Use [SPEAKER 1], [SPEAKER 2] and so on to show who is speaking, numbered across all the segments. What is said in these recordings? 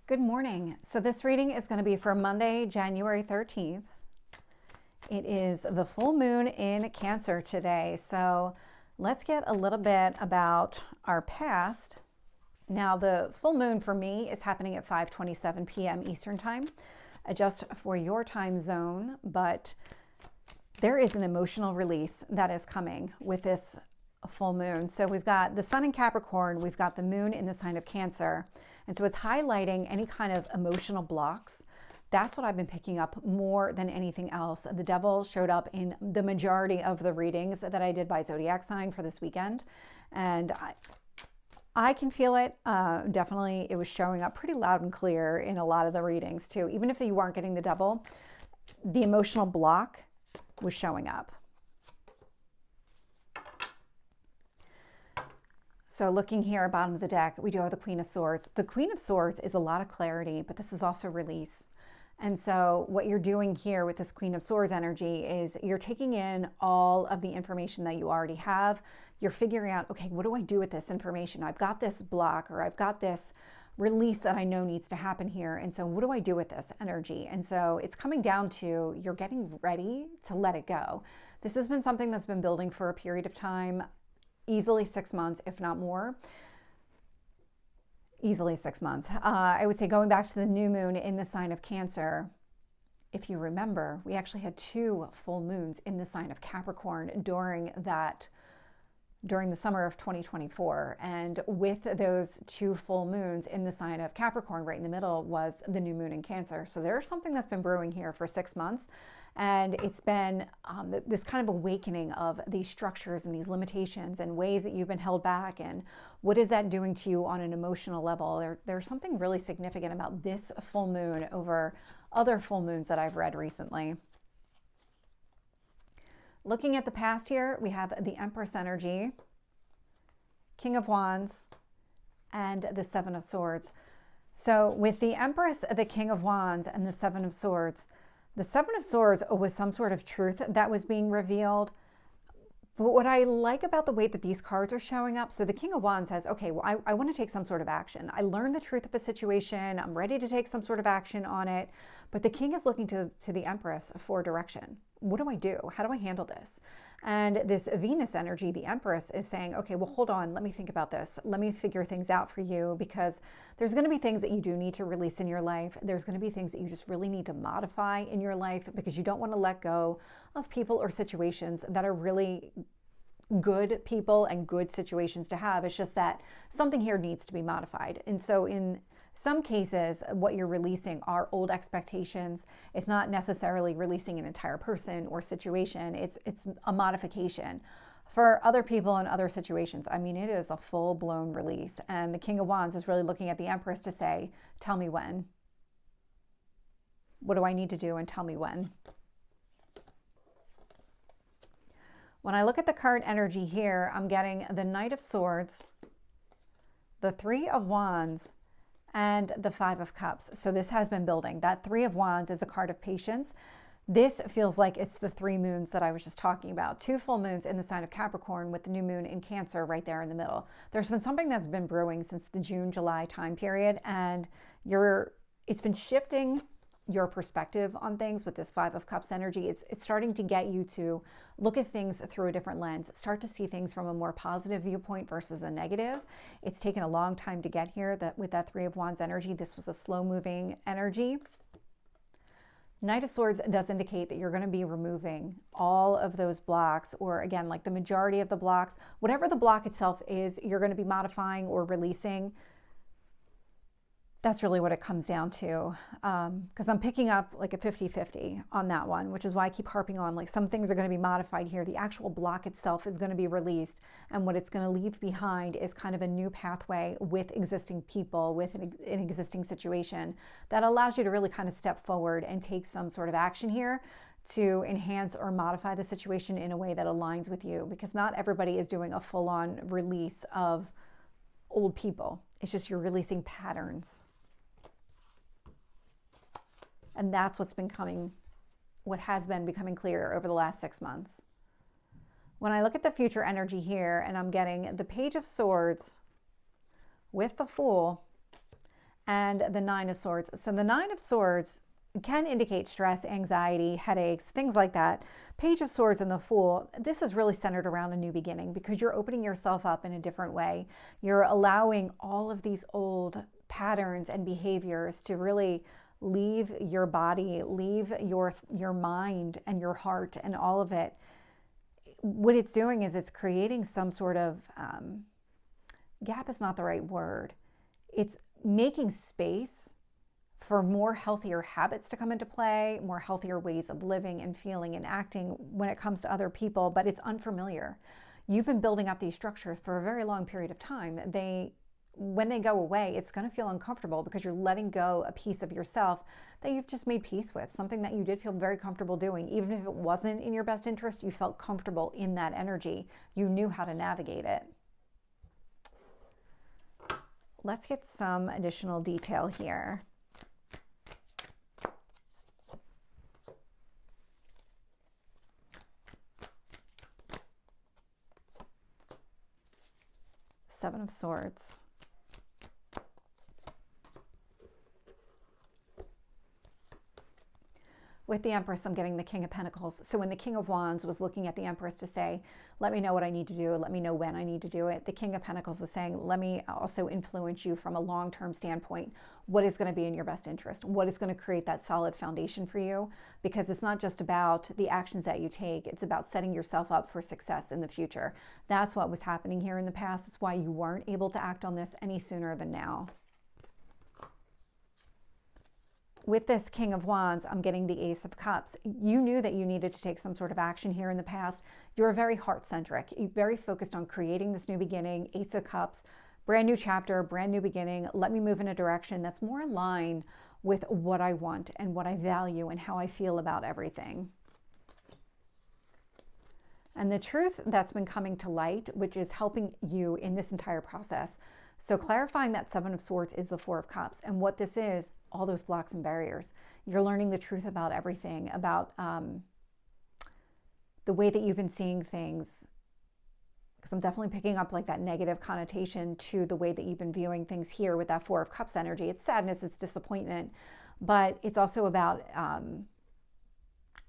[SPEAKER 1] Good morning. So this reading is going to be for Monday, January 13th. It is the full moon in Cancer today. So let's get a little bit about our past. Now the full moon for me is happening at 5:27 p.m. Eastern time. Adjust for your time zone, but there is an emotional release that is coming with this full moon. So we've got the sun in Capricorn, we've got the moon in the sign of Cancer. And so it's highlighting any kind of emotional blocks. That's what I've been picking up more than anything else. The devil showed up in the majority of the readings that I did by Zodiac sign for this weekend. And I can feel it. Definitely, it was showing up pretty loud and clear in a lot of the readings too. Even if you weren't getting the devil, the emotional block was showing up. So looking here at bottom of the deck, we do have the Queen of Swords. The Queen of Swords is a lot of clarity, but this is also release. And so what you're doing here with this Queen of Swords energy is you're taking in all of the information that you already have. You're figuring out, okay, what do I do with this information? I've got this block, or I've got this release that I know needs to happen here. And so what do I do with this energy? And so it's coming down to you're getting ready to let it go. This has been something that's been building for a period of time. Easily 6 months, if not more. Easily 6 months. I would say going back to the new moon in the sign of Cancer, if you remember, we actually had 2 full moons in the sign of Capricorn during the summer of 2024. And with those 2 full moons in the sign of Capricorn, right in the middle was the new moon in Cancer. So there's something that's been brewing here for 6 months. And it's been this kind of awakening of these structures and these limitations and ways that you've been held back. And what is that doing to you on an emotional level? There's something really significant about this full moon over other full moons that I've read recently. Looking at the past here, we have the Empress energy, King of Wands, and the Seven of Swords. So with the Empress, the King of Wands, and the Seven of Swords, the Seven of Swords was some sort of truth that was being revealed. But what I like about the way that these cards are showing up, so the King of Wands says, okay, well, I want to take some sort of action. I learned the truth of a situation. I'm ready to take some sort of action on it. But the King is looking to the Empress for direction. What do I do? How do I handle this? And this Venus energy, the Empress, is saying, okay, well, hold on. Let me think about this. Let me figure things out for you, because there's going to be things that you do need to release in your life. There's going to be things that you just really need to modify in your life, because you don't want to let go of people or situations that are really good people and good situations to have. It's just that something here needs to be modified. And so in some cases, what you're releasing are old expectations. It's not necessarily releasing an entire person or situation. It's a modification. For other people in other situations, I mean, it is a full-blown release. And the King of Wands is really looking at the Empress to say, tell me when. What do I need to do, and tell me when? When I look at the card energy here, I'm getting the Knight of Swords, the Three of Wands, and the Five of Cups. So this has been building. That Three of Wands is a card of patience. This feels like it's the 3 moons that I was just talking about. 2 full moons in the sign of Capricorn with the new moon in Cancer right there in the middle. There's been something that's been brewing since the June-July time period, and it's been shifting your perspective on things with this Five of Cups energy. It's starting to get you to look at things through a different lens, start to see things from a more positive viewpoint versus a negative. It's taken a long time to get here. That with that Three of Wands energy, this was a slow-moving energy. Knight of Swords does indicate that you're going to be removing all of those blocks, or again, like the majority of the blocks. Whatever the block itself is, you're going to be modifying or releasing. That's really what it comes down to, because I'm picking up like a 50-50 on that one, which is why I keep harping on, like, some things are going to be modified here. The actual block itself is going to be released, and what it's going to leave behind is kind of a new pathway with existing people, with an existing situation that allows you to really kind of step forward and take some sort of action here to enhance or modify the situation in a way that aligns with you, because not everybody is doing a full-on release of old people. It's just you're releasing patterns. And that's what has been becoming clear over the last 6 months. When I look at the future energy here, and I'm getting the Page of Swords with the Fool and the Nine of Swords. So the Nine of Swords can indicate stress, anxiety, headaches, things like that. Page of Swords and the Fool, this is really centered around a new beginning because you're opening yourself up in a different way. You're allowing all of these old patterns and behaviors to really leave your body, leave your mind and your heart and all of it. What it's doing is it's creating some sort of, gap is not the right word. It's making space for more healthier habits to come into play, more healthier ways of living and feeling and acting when it comes to other people, but it's unfamiliar. You've been building up these structures for a very long period of time. When they go away, it's going to feel uncomfortable because you're letting go a piece of yourself that you've just made peace with, something that you did feel very comfortable doing. Even if it wasn't in your best interest, you felt comfortable in that energy. You knew how to navigate it. Let's get some additional detail here. Seven of Swords. With the Empress, I'm getting the King of Pentacles. So when the King of Wands was looking at the Empress to say, let me know what I need to do, let me know when I need to do it, the King of Pentacles is saying, let me also influence you from a long-term standpoint. What is going to be in your best interest? What is going to create that solid foundation for you? Because it's not just about the actions that you take, it's about setting yourself up for success in the future. That's what was happening here in the past. That's why you weren't able to act on this any sooner than now. With this King of Wands, I'm getting the Ace of Cups. You knew that you needed to take some sort of action here in the past. You're very heart-centric. You're very focused on creating this new beginning. Ace of Cups, brand new chapter, brand new beginning. Let me move in a direction that's more in line with what I want and what I value and how I feel about everything. And the truth that's been coming to light, which is helping you in this entire process. So clarifying that Seven of Swords is the Four of Cups. And what this is, all those blocks and barriers. You're learning the truth about everything, about the way that you've been seeing things. Because I'm definitely picking up like that negative connotation to the way that you've been viewing things here with that Four of Cups energy. It's sadness, it's disappointment, but it's also about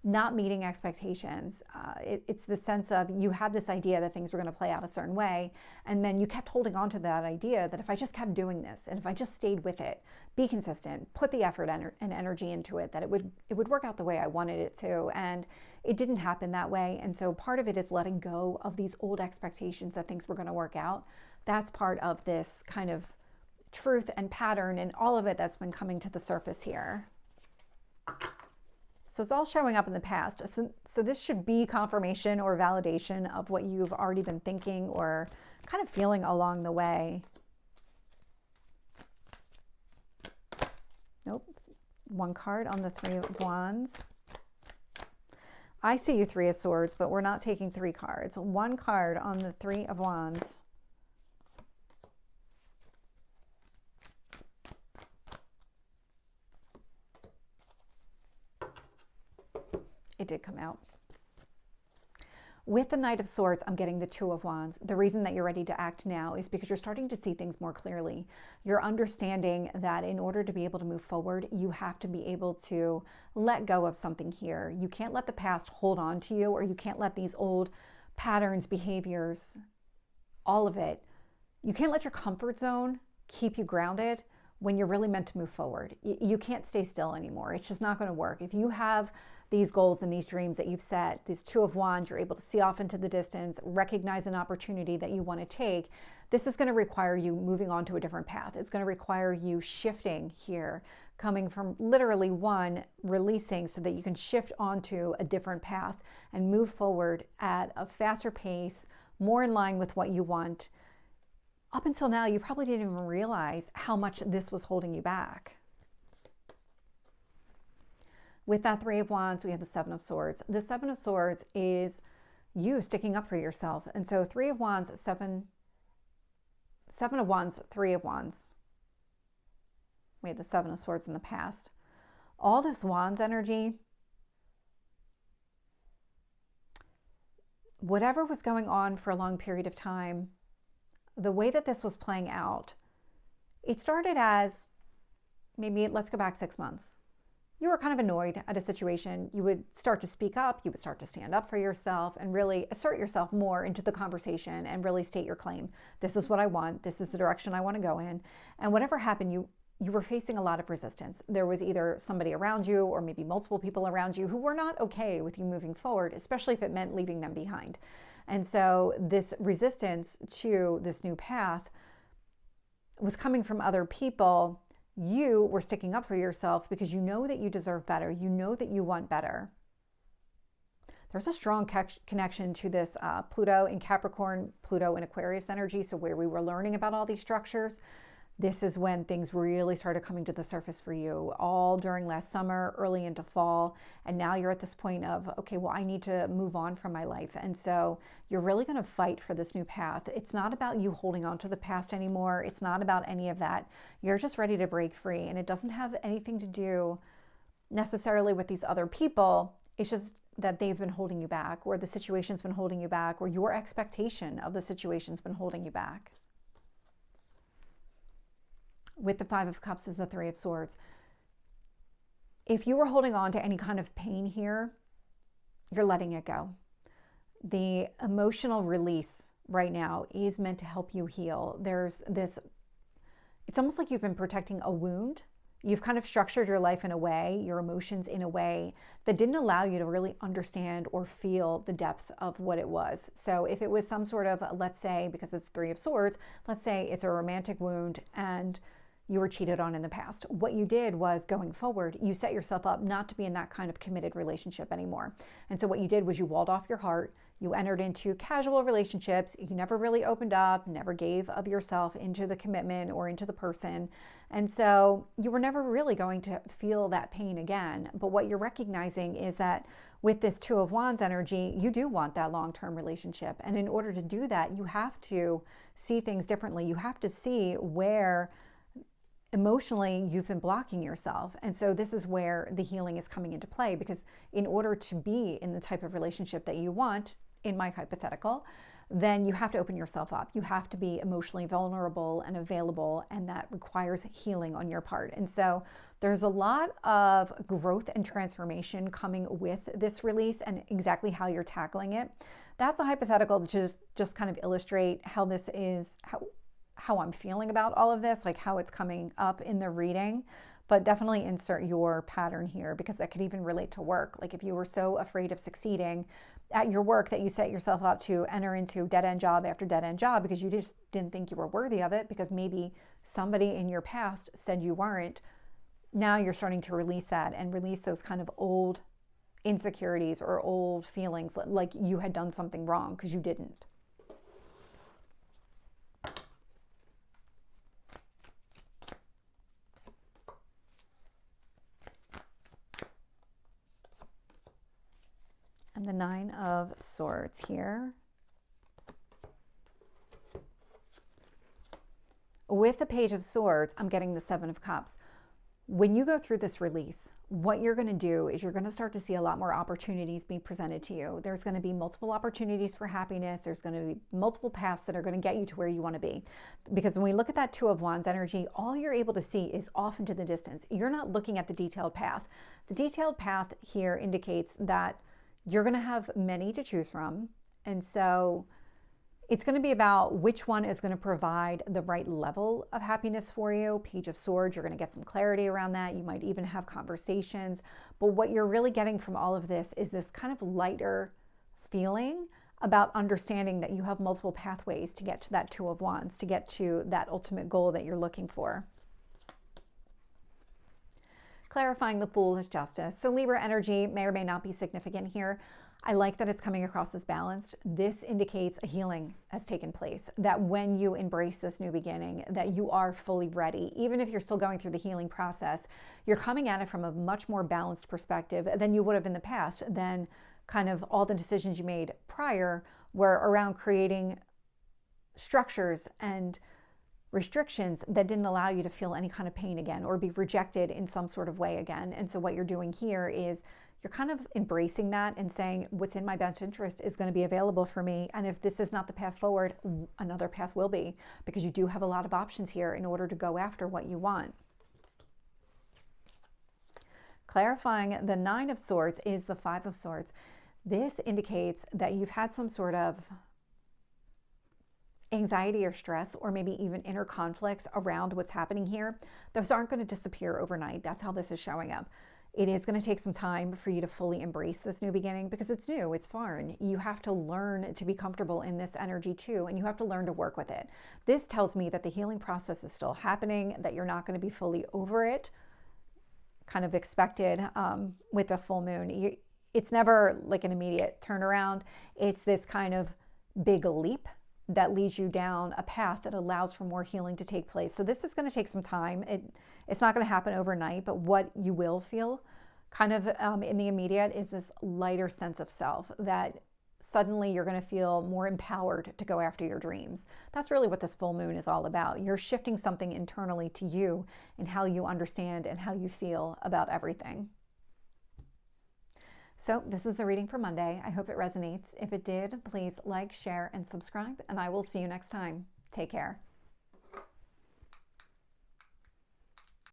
[SPEAKER 1] not meeting expectations. It's the sense of you had this idea that things were going to play out a certain way, and then you kept holding on to that idea that if I just kept doing this, and if I just stayed with it, be consistent, put the effort and energy into it, that it would work out the way I wanted it to, and it didn't happen that way. And so part of it is letting go of these old expectations that things were going to work out. That's part of this kind of truth and pattern and all of it that's been coming to the surface here. So it's all showing up in the past. So this should be confirmation or validation of what you've already been thinking or kind of feeling along the way. Nope. One card on the Three of Wands. I see you Three of Swords, but we're not taking three cards. One card on the Three of Wands. It did come out. With the Knight of Swords, I'm getting the Two of Wands. The reason that you're ready to act now is because you're starting to see things more clearly. You're understanding that in order to be able to move forward, you have to be able to let go of something here. You can't let the past hold on to you, or you can't let these old patterns, behaviors, all of it. You can't let your comfort zone keep you grounded when you're really meant to move forward. You can't stay still anymore. It's just not going to work. If you have these goals and these dreams that you've set, this Two of Wands, you're able to see off into the distance, recognize an opportunity that you want to take. This is going to require you moving on to a different path. It's going to require you shifting here, coming from literally one, releasing so that you can shift onto a different path and move forward at a faster pace, more in line with what you want. Up until now, you probably didn't even realize how much this was holding you back. With that Three of Wands, we have the Seven of Swords. The Seven of Swords is you sticking up for yourself. And so Three of Wands, Seven of Wands, Three of Wands. We had the Seven of Swords in the past. All this Wands energy, whatever was going on for a long period of time, the way that this was playing out, it started as maybe let's go back 6 months. You were kind of annoyed at a situation. You would start to speak up, you would start to stand up for yourself and really assert yourself more into the conversation and really state your claim. This is what I want. This is the direction I want to go in. And whatever happened, you were facing a lot of resistance. There was either somebody around you or maybe multiple people around you who were not okay with you moving forward, especially if it meant leaving them behind. And so this resistance to this new path was coming from other people. You were sticking up for yourself because you know that you deserve better. You know that you want better. There's a strong connection to this Pluto in Capricorn, Pluto in Aquarius energy. So where we were learning about all these structures, this is when things really started coming to the surface for you, all during last summer, early into fall. And now you're at this point of, okay, well, I need to move on from my life. And so you're really going to fight for this new path. It's not about you holding on to the past anymore. It's not about any of that. You're just ready to break free. And it doesn't have anything to do necessarily with these other people. It's just that they've been holding you back, or the situation's been holding you back, or your expectation of the situation's been holding you back. With the Five of Cups is the Three of Swords. If you were holding on to any kind of pain here, you're letting it go. The emotional release right now is meant to help you heal. There's this, it's almost like you've been protecting a wound. You've kind of structured your life in a way, your emotions in a way that didn't allow you to really understand or feel the depth of what it was. So if it was some sort of, let's say, because it's Three of Swords, let's say it's a romantic wound and you were cheated on in the past. What you did was, going forward, you set yourself up not to be in that kind of committed relationship anymore. And so what you did was you walled off your heart. You entered into casual relationships. You never really opened up, never gave of yourself into the commitment or into the person. And so you were never really going to feel that pain again. But what you're recognizing is that with this Two of Wands energy, you do want that long-term relationship. And in order to do that, you have to see things differently. You have to see where emotionally you've been blocking yourself. And so this is where the healing is coming into play, because in order to be in the type of relationship that you want, in my hypothetical, then you have to open yourself up. You have to be emotionally vulnerable and available, and that requires healing on your part. And so there's a lot of growth and transformation coming with this release, and exactly how you're tackling it. That's a hypothetical to just kind of illustrate how this is, how I'm feeling about all of this, like how it's coming up in the reading. But definitely insert your pattern here, because that could even relate to work. Like if you were so afraid of succeeding at your work that you set yourself up to enter into dead-end job after dead-end job because you just didn't think you were worthy of it, because maybe somebody in your past said you weren't. Now you're starting to release that and release those kind of old insecurities or old feelings like you had done something wrong, because you didn't. And the Nine of Swords here. With the Page of Swords, I'm getting the Seven of Cups. When you go through this release, what you're going to do is you're going to start to see a lot more opportunities be presented to you. There's going to be multiple opportunities for happiness. There's going to be multiple paths that are going to get you to where you want to be. Because when we look at that Two of Wands energy, all you're able to see is off into the distance. You're not looking at the detailed path. The detailed path here indicates that you're going to have many to choose from. And so it's going to be about which one is going to provide the right level of happiness for you. Page of Swords, you're going to get some clarity around that. You might even have conversations. But what you're really getting from all of this is this kind of lighter feeling about understanding that you have multiple pathways to get to that Two of Wands, to get to that ultimate goal that you're looking for. Clarifying the Fool is Justice. So Libra energy may or may not be significant here. I like that it's coming across as balanced. This indicates a healing has taken place, that when you embrace this new beginning, that you are fully ready. Even if you're still going through the healing process, you're coming at it from a much more balanced perspective than you would have in the past, than kind of all the decisions you made prior were around creating structures and restrictions that didn't allow you to feel any kind of pain again or be rejected in some sort of way again. And so what you're doing here is you're kind of embracing that and saying what's in my best interest is going to be available for me. And if this is not the path forward, another path will be, because you do have a lot of options here in order to go after what you want. clarifying the Nine of Swords is the Five of Swords. This indicates that you've had some sort of anxiety or stress, or maybe even inner conflicts around what's happening here. Those aren't going to disappear overnight. That's how this is showing up. It is going to take some time for you to fully embrace this new beginning because it's new, it's foreign. You have to learn to be comfortable in this energy too, and you have to learn to work with it. This tells me that the healing process is still happening, that you're not going to be fully over it, kind of expected with a full moon. It's never like an immediate turnaround. It's this kind of big leap that leads you down a path that allows for more healing to take place. So this is going to take some time. It's not going to happen overnight, but what you will feel kind of in the immediate is this lighter sense of self, that suddenly you're going to feel more empowered to go after your dreams. That's really what this full moon is all about. You're shifting something internally to you and how you understand and how you feel about everything. So this is the reading for Monday. I hope it resonates. If it did, please like, share, and subscribe, and I will see you next time. Take care.